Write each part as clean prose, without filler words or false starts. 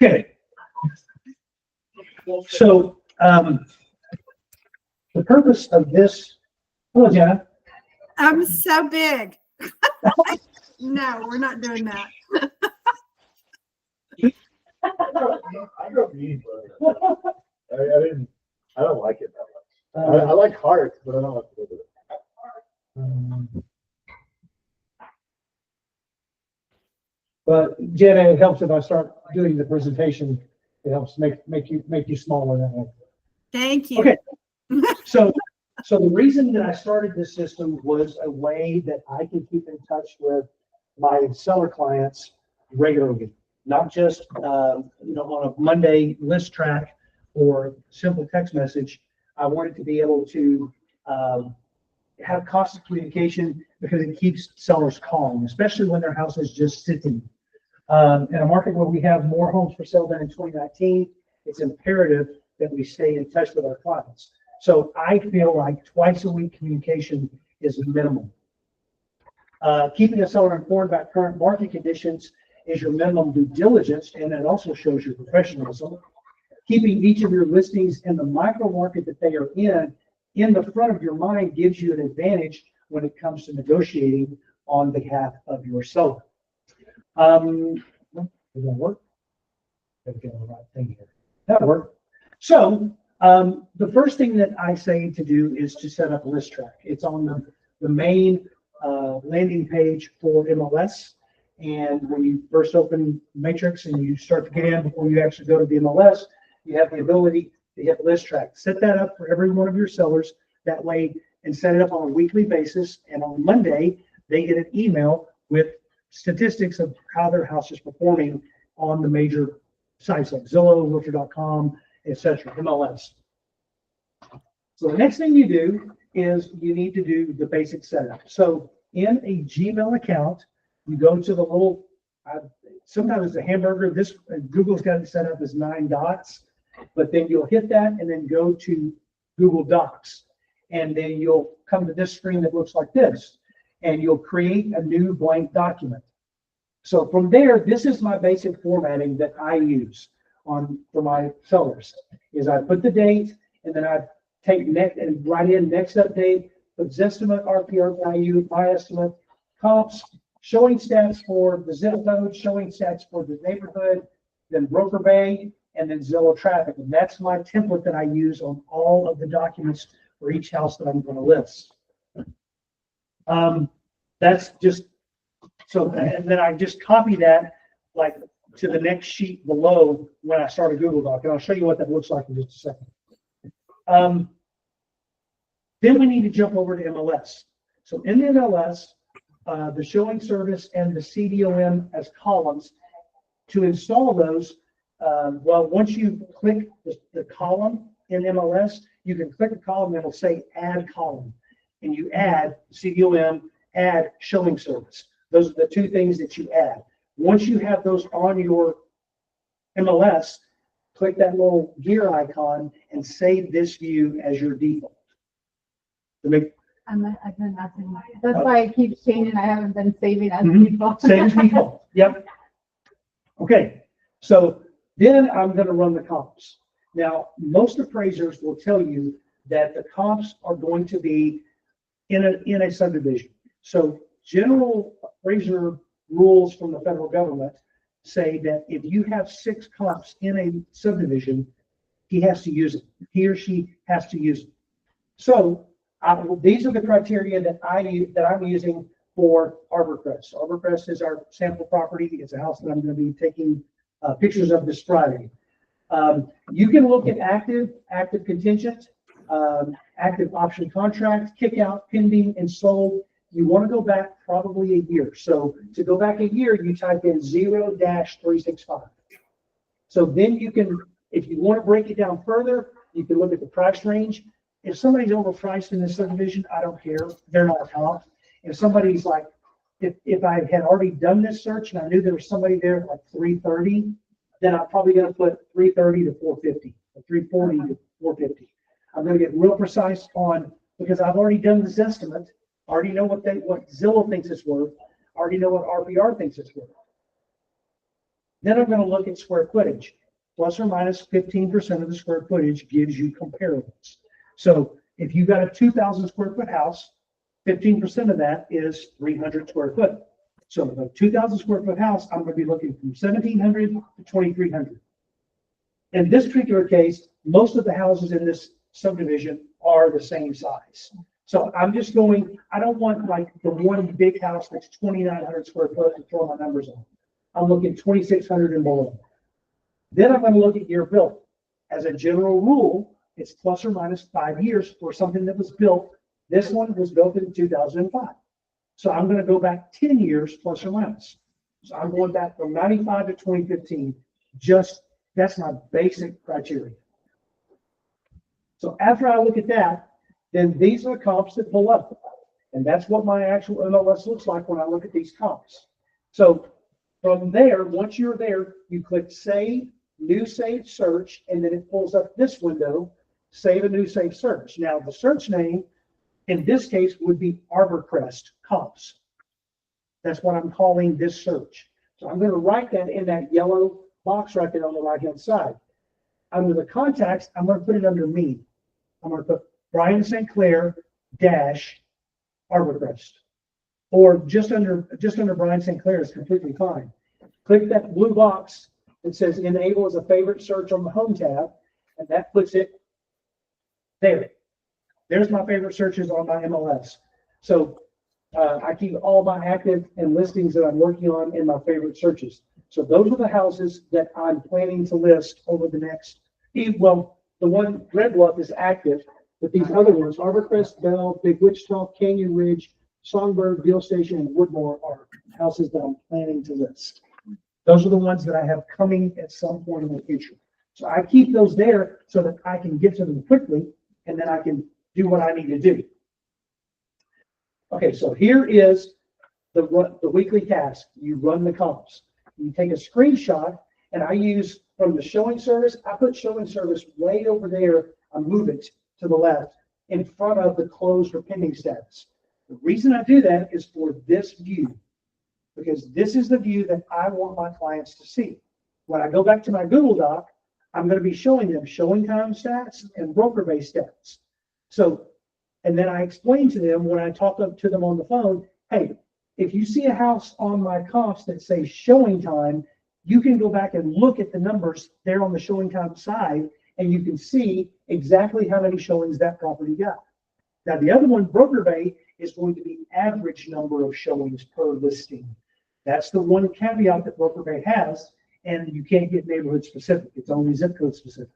Okay. So the purpose of this, hello, Jenna. I'm so big. No, we're not doing that. I don't need I don't like it that much. I like hearts, but I don't like to look at it. But Jenna, it helps if I start doing the presentation. It helps make you smaller that way. Thank you. Okay. So the reason that I started this system was a way that I can keep in touch with my seller clients regularly, not just on a Monday list track or simple text message. I wanted to be able to have constant communication because it keeps sellers calm, especially when their house is just sitting. In a market where we have more homes for sale than in 2019, it's imperative that we stay in touch with our clients. So I feel like twice a week communication is minimum. Keeping a seller informed about current market conditions is your minimum due diligence, and it also shows your professionalism. Keeping each of your listings in the micro market that they are in the front of your mind gives you an advantage when it comes to negotiating on behalf of your seller. Does that work? Gotta get the right thing here. That'll work. So the first thing that I say to do is to set up a list track. It's on the main landing page for MLS. And when you first open Matrix and you start to get in before you actually go to the MLS, you have the ability to hit list track. Set that up for every one of your sellers that way and set it up on a weekly basis. And on Monday, they get an email with statistics of how their house is performing on the major sites like Zillow, Realtor.com, etc., MLS. So the next thing you do is you need to do the basic setup. So in a Gmail account, you go to the little, sometimes it's a hamburger. This Google's got it set up as 9 dots, but then you'll hit that and then go to Google Docs. And then you'll come to this screen that looks like this, and you'll create a new blank document. So from there, this is my basic formatting that I use for my sellers, is I put the date, and then I take next and write in next update, put Zestimate, RPR value, my estimate, comps, showing stats for the zip code, showing stats for the neighborhood, then broker bay, and then Zillow traffic. And that's my template that I use on all of the documents for each house that I'm going to list. That's just so, and then I just copy that like to the next sheet below when I start a Google Doc, and I'll show you what that looks like in just a second. Then we need to jump over to MLS. So in the MLS, the showing service and the CDOM as columns. To install those, well, once you click the column in MLS, you can click a column and it'll say add column, and you add CDOM, add showing service. Those are the two things that you add. Once you have those on your MLS, click that little gear icon and save this view as your default. I've been nothing. That's why it keeps changing. I haven't been saving as default. Same as default. Yep. Okay. So then I'm going to run the comps. Now, most appraisers will tell you that the comps are going to be in a subdivision. So general appraiser rules from the federal government say that if you have 6 comps in a subdivision, he has to use it. He or she has to use it. So these are the criteria that I'm using for ArborCrest. ArborCrest is our sample property. It's a house that I'm going to be taking pictures of this Friday. You can look at active contingent, active option contract, kick out, pending, and sold. You want to go back probably a year. So to go back a year, you type in 0-365. So then you can, if you want to break it down further, you can look at the price range. If somebody's overpriced in this subdivision, I don't care. They're not a comp. If somebody's like, if I had already done this search and I knew there was somebody there at like 330, then I'm probably going to put 330 to 450, or 340 to 450. I'm going to get real precise on, because I've already done this estimate. I already know what Zillow thinks it's worth. I already know what RPR thinks it's worth. Then I'm gonna look at square footage. Plus or minus 15% of the square footage gives you comparables. So if you've got a 2,000 square foot house, 15% of that is 300 square foot. So the 2,000 square foot house, I'm gonna be looking from 1,700 to 2,300. In this particular case, most of the houses in this subdivision are the same size. So I'm just going, I don't want like the one big house that's 2,900 square foot to throw my numbers on. I'm looking 2,600 and below. Then I'm going to look at year built. As a general rule, it's plus or minus 5 years for something that was built. This one was built in 2005. So I'm going to go back 10 years plus or minus. So I'm going back from 95 to 2015. That's my basic criteria. So after I look at that, then these are the comps that pull up. And that's what my actual MLS looks like when I look at these comps. So from there, once you're there, you click Save, New Saved Search, and then it pulls up this window, Save a New Saved Search. Now, the search name in this case would be Arborcrest Comps. That's what I'm calling this search. So I'm going to write that in that yellow box right there on the right-hand side. Under the contacts, I'm going to put it under me. I'm going to put Brian St. Clair dash Arborcrest. Or just under Brian St. Clair is completely fine. Click that blue box that says Enable as a favorite search on the Home tab, and that puts it there. There's my favorite searches on my MLS. So I keep all my active and listings that I'm working on in my favorite searches. So those are the houses that I'm planning to list over the next, well, the one Red Bluff is active, but these other ones, Arborcrest, Bell, Big Wichita, Canyon Ridge, Songbird, Beale Station, and Woodmore are houses that I'm planning to list. Those are the ones that I have coming at some point in the future. So I keep those there so that I can get to them quickly, and then I can do what I need to do. Okay, so here is the weekly task. You run the comps. You take a screenshot, and I use from the showing service, I put showing service way over there. I move it to the left in front of the closed or pending status. The reason I do that is for this view, because this is the view that I want my clients to see. When I go back to my Google Doc, I'm going to be showing them showing time stats and broker based stats. So, and then I explain to them when I talk to them on the phone, hey, if you see a house on my comps that say showing time, you can go back and look at the numbers there on the showing time side, and you can see exactly how many showings that property got. Now, the other one, Broker Bay, is going to be average number of showings per listing. That's the one caveat that Broker Bay has, and you can't get neighborhood specific. It's only zip code specific.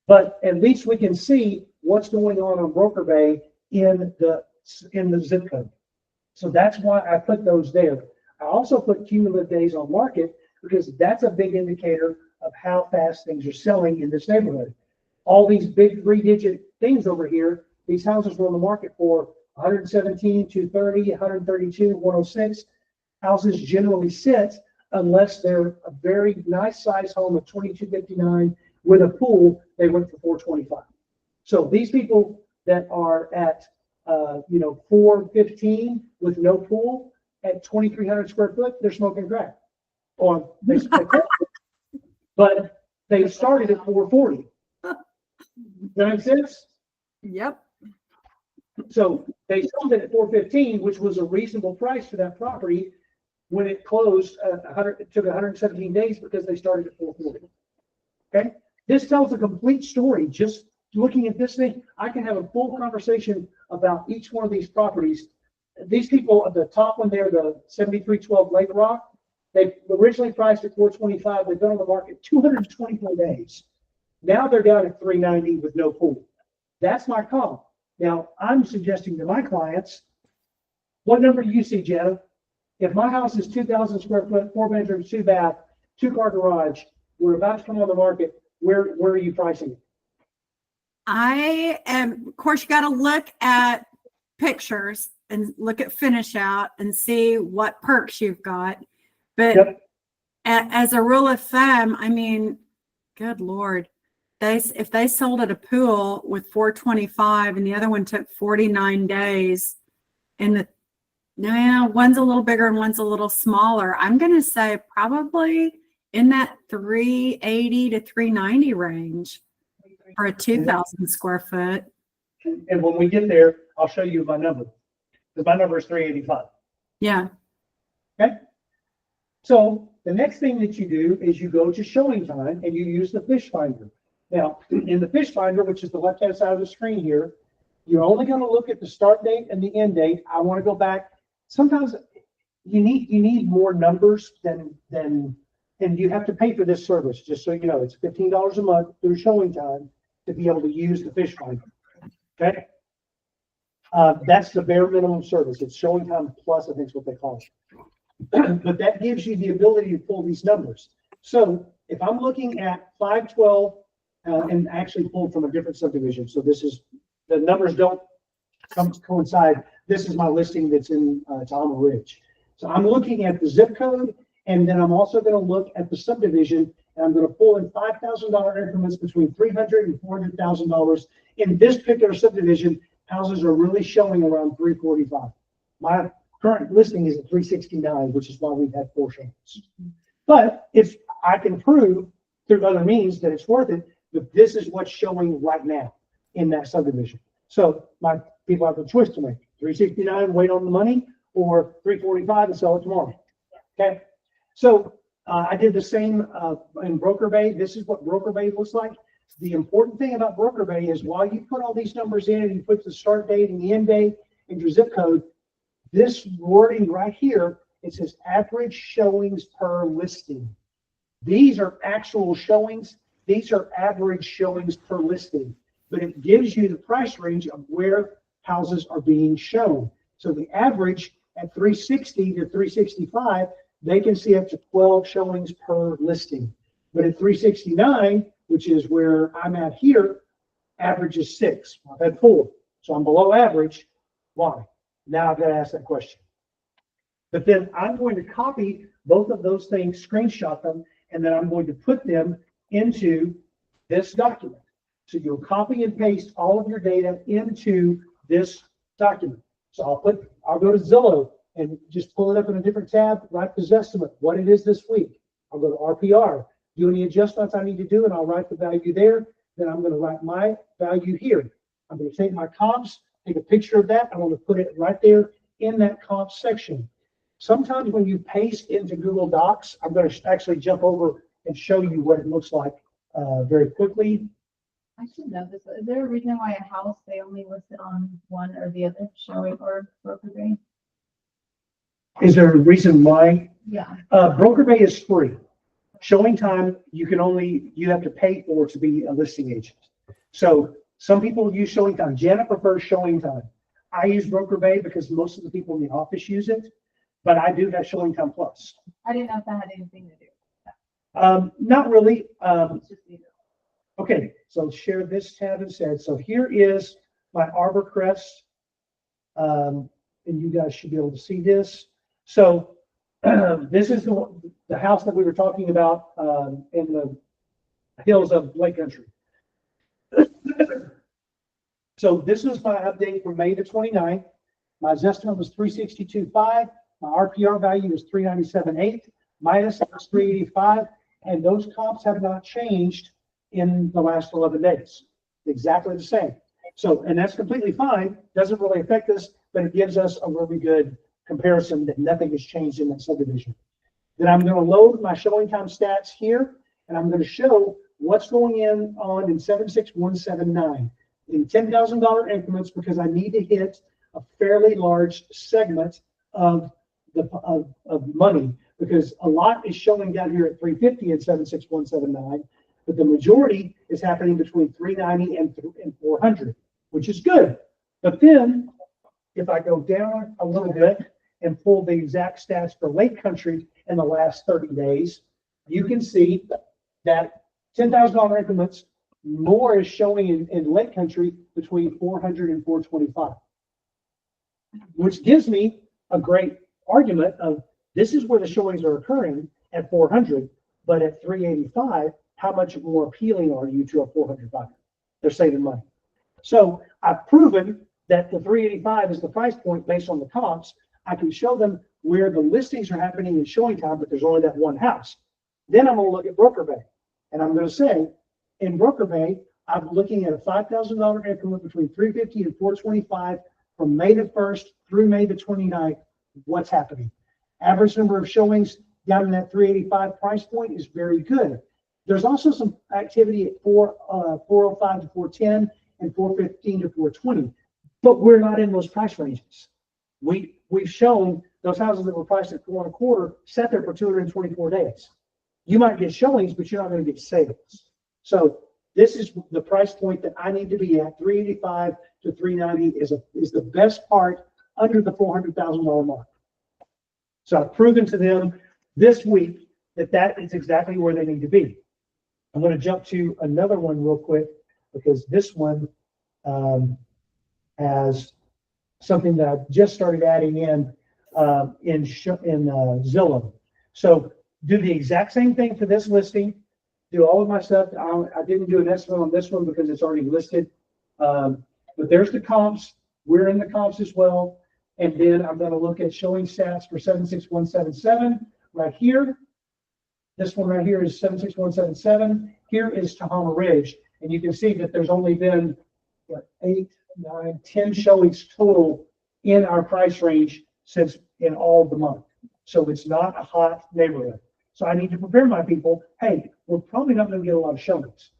But at least we can see what's going on Broker Bay in the zip code. So that's why I put those there. I also put cumulative days on market because that's a big indicator of how fast things are selling in this neighborhood. All these big 3-digit things over here, these houses were on the market for 117, 230, 132, 106. Houses generally sit unless they're a very nice size home of 2259 with a pool, they went for 425. So these people that are at 415 with no pool at 2,300 square foot, they're smoking crack. Or they smoke crack. But they started at 440. Does that make sense? Yep. So they sold it at 415, which was a reasonable price for that property when it closed. It took 117 days because they started at 440. Okay, this tells a complete story. Just looking at this thing, I can have a full conversation about each one of these properties. These people at the top one there, the 7312 Lake Rock, they originally priced at 425. They've been on the market 224 days. Now they're down at 390 with no pool. That's my comp. Now I'm suggesting to my clients, what number do you see, Jenna? If my house is 2,000 square foot, 4 bedrooms, 2 bath, 2-car garage, we're about to come on the market. Where are you pricing it? I am, of course, you got to look at pictures and look at finish out and see what perks you've got. But Yep. as a rule of thumb, I mean, good Lord, if they sold at a pool with 425 and the other one took 49 days in the No, one's a little bigger and one's a little smaller. I'm going to say probably in that 380 to 390 range for a 2,000 square foot. And when we get there, I'll show you my number. Because my number is 385. Yeah. Okay. So the next thing that you do is you go to showing time and you use the fish finder. Now, in the fish finder, which is the left-hand side of the screen here, you're only going to look at the start date and the end date. I want to go back. Sometimes you need more numbers than and you have to pay for this service, just so you know. It's $15 a month through showing time to be able to use the fish finder. Okay. That's the bare minimum service. It's showing time plus, I think is what they call it. But that gives you the ability to pull these numbers. So if I'm looking at 512 and actually pulled from a different subdivision, so this is, the numbers don't coincide. This is my listing that's in Tahoma Ridge. So I'm looking at the zip code, and then I'm also going to look at the subdivision, and I'm going to pull in $5,000 increments between $300,000 and $400,000. In this particular subdivision, houses are really showing around 345. My current listing is at 369, which is why we've had 4 showings. But if I can prove through other means that it's worth it, but this is what's showing right now in that subdivision. So my people have a choice to make: 369, wait on the money, or 345 and sell it tomorrow. Okay. So I did the same in Broker Bay. This is what Broker Bay looks like. The important thing about Broker Bay is while you put all these numbers in and you put the start date and the end date and your zip code, this wording right here, it says average showings per listing. These are actual showings. These are average showings per listing, but it gives you the price range of where houses are being shown. So the average at 360 to 365, they can see up to 12 showings per listing. But at 369, which is where I'm at here, average is 6. I've had 4. So I'm below average. Why? Now I've got to ask that question. But then I'm going to copy both of those things, screenshot them, and then I'm going to put them into this document. So you'll copy and paste all of your data into this document. So I'll go to Zillow and just pull it up in a different tab, write the estimate, what it is this week. I'll go to RPR, do any adjustments I need to do, and I'll write the value there. Then I'm going to write my value here. I'm going to take my comps, take a picture of that. I want to put it right there in that comp section. Sometimes when you paste into Google Docs, I'm going to actually jump over and show you what it looks like very quickly. I should know this. Is there a reason why a house they only list it on one or the other showing or Broker Bay? Is there a reason why? Yeah. Broker Bay is free. Showing time, you have to pay for to be a listing agent. So some people use showing time. Janet prefers showing time. I use Broker Bay because most of the people in the office use it, but I do have showing time plus. I didn't know if that had anything to do with Not really. that. It's just either. Okay, so share this tab instead. So here is my Arbor Crest, and you guys should be able to see this. So this is the house that we were talking about in the hills of Lake Country. So this is my update from May the 29th. My estimate was 362.5. My RPR value is 397.8. Minus was 385, and those comps have not changed in the last 11 days. Exactly the same. So, and that's completely fine. Doesn't really affect us, but it gives us a really good comparison that nothing has changed in that subdivision. Then I'm going to load my showing time stats here, and I'm going to show what's going on in 76179 in $10,000 increments, because I need to hit a fairly large segment of money, because a lot is showing down here at 350 and 76179, but the majority is happening between 390 and 400, which is good. But then if I go down a little bit and pull the exact stats for Lake Country in the last 30 days, you can see that $10,000 increments, more is showing in Lake Country between 400 and 425, which gives me a great argument of this is where the showings are occurring at 400, but at 385, how much more appealing are you to a 400 buyer? They're saving money. So I've proven that the 385 is the price point based on the comps. I can show them where the listings are happening in showing time, but there's only that one house. Then I'm gonna look at Broker Bay, and I'm gonna say, in Broker Bay, I'm looking at a $5,000 increment between 350 and 425 from May the 1st through May the 29th. What's happening? Average number of showings down in that 385 price point is very good. There's also some activity at 405 to 410 and 415 to 420, but we're not in those price ranges. We've shown those houses that were priced at 4.25 sat there for 224 days. You might get showings, but you're not going to get sales. So this is the price point that I need to be at. 385 to 390 is the best part under the $400,000 mark. So I've proven to them this week that is exactly where they need to be. I'm going to jump to another one real quick because this one has something that I've just started adding in Zillow. So do the exact same thing for this listing. Do all of my stuff. I didn't do an estimate on this one because it's already listed. But there's the comps. We're in the comps as well. And then I'm going to look at showing stats for 76177 right here. This one right here is 76177. Here is Tahoma Ridge. And you can see that there's only been 8, 9, 10 showings total in our price range since in all of the month. So it's not a hot neighborhood. So I need to prepare my people. Hey, we're probably not going to get a lot of showings.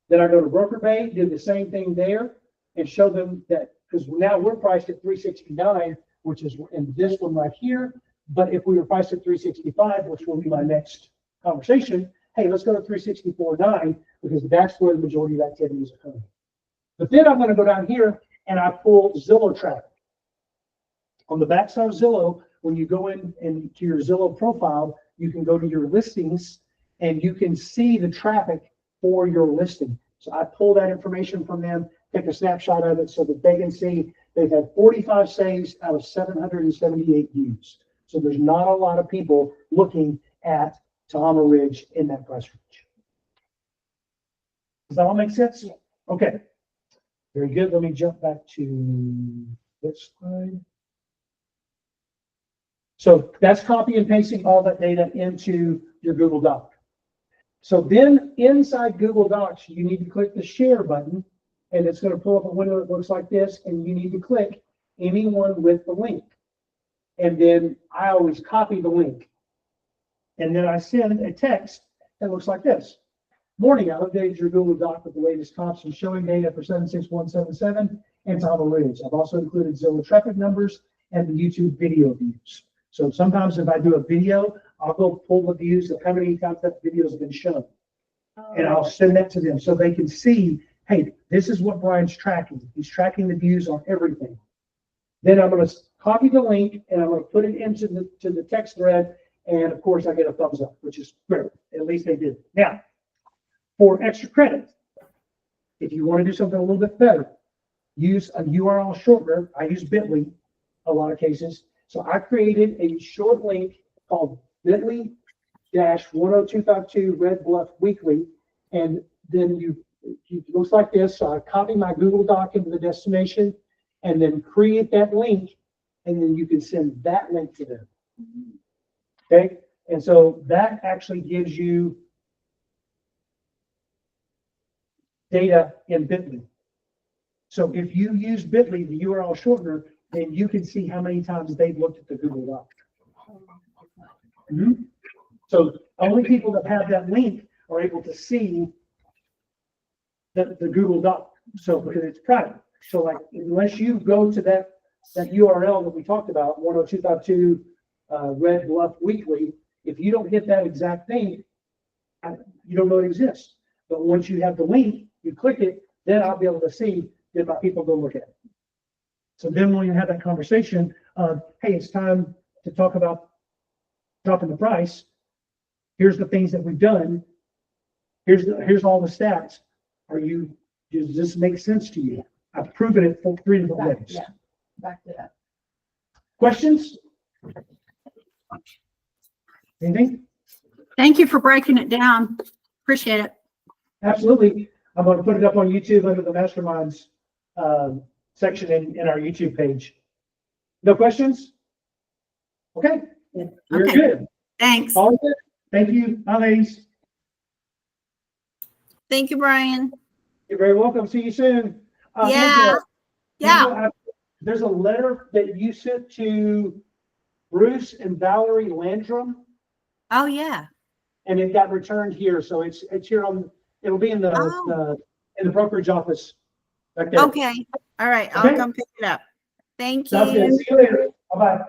Then I go to Broker Bay, do the same thing there, and show them that because now we're priced at 369, which is in this one right here. But if we were priced at 365, which will be my next conversation, hey, let's go to 364.9 because that's where the majority of activity is occurring. But then I'm going to go down here and I pull Zillow traffic. On the backside of Zillow, when you go in and to your Zillow profile, you can go to your listings and you can see the traffic for your listing. So I pull that information from them, take a snapshot of it so that they can see they've had 45 saves out of 778 views. So there's not a lot of people looking at Tahoma Ridge in that price range. Does that all make sense? Okay. Very good. Let me jump back to this slide. So that's copy and pasting all that data into your Google Doc. So then inside Google Docs, you need to click the share button and it's going to pull up a window that looks like this. And you need to click anyone with the link. And then I always copy the link. And then I send a text that looks like this. Morning, I updated your Google Doc with the latest comps and showing data for 76177 and Tahoma Ridge. I've also included Zillow traffic numbers and the YouTube video views. So sometimes if I do a video, I'll go pull the views of how many times that video has been shown. And I'll send that to them so they can see, hey, this is what Brian's tracking. He's tracking the views on everything. Then I'm going to copy the link and I'm going to put it into the text thread. And of course I get a thumbs up, which is great. At least they did. Now, for extra credit, if you want to do something a little bit better, use a URL shortener. I use Bitly a lot of cases. So I created a short link called bit.ly-10252 Red Bluff Weekly. And then it looks like this. So I copy my Google Doc into the destination and then create that link. And then you can send that link to them. Okay. And so that actually gives you data in Bitly. So if you use Bitly, the URL shortener, then you can see how many times they've looked at the Google Doc. Mm-hmm. So only people that have that link are able to see the Google Doc. So because it's private. So like unless you go to that URL that we talked about, 10252 Red Bluff Weekly, if you don't hit that exact thing, you don't know it exists. But once you have the link, you click it, then I'll be able to see that my people go look at it. So then when you have that conversation of, hey, it's time to talk about dropping the price. Here's the things that we've done. Here's all the stats. Does this make sense to you? I've proven it for 3 different ways. Yeah, back to that. Questions? Anything? Thank you for breaking it down. Appreciate it. Absolutely. I'm going to put it up on YouTube under the Masterminds section in our YouTube page. No questions? Okay, we're Okay. good. Thanks. All good. Thank you. Bye, ladies. Thank you, Brian. You're very welcome. See you soon. Yeah. Angela, Yeah. Angela, there's a letter that you sent to Bruce and Valerie Landrum, Oh, yeah. and it got returned here. So it's here on, it'll be in Oh. in the brokerage office. Back there. Okay. All right. I'll Okay. come pick it up. Thank Sounds good. you. See you later. Bye-bye.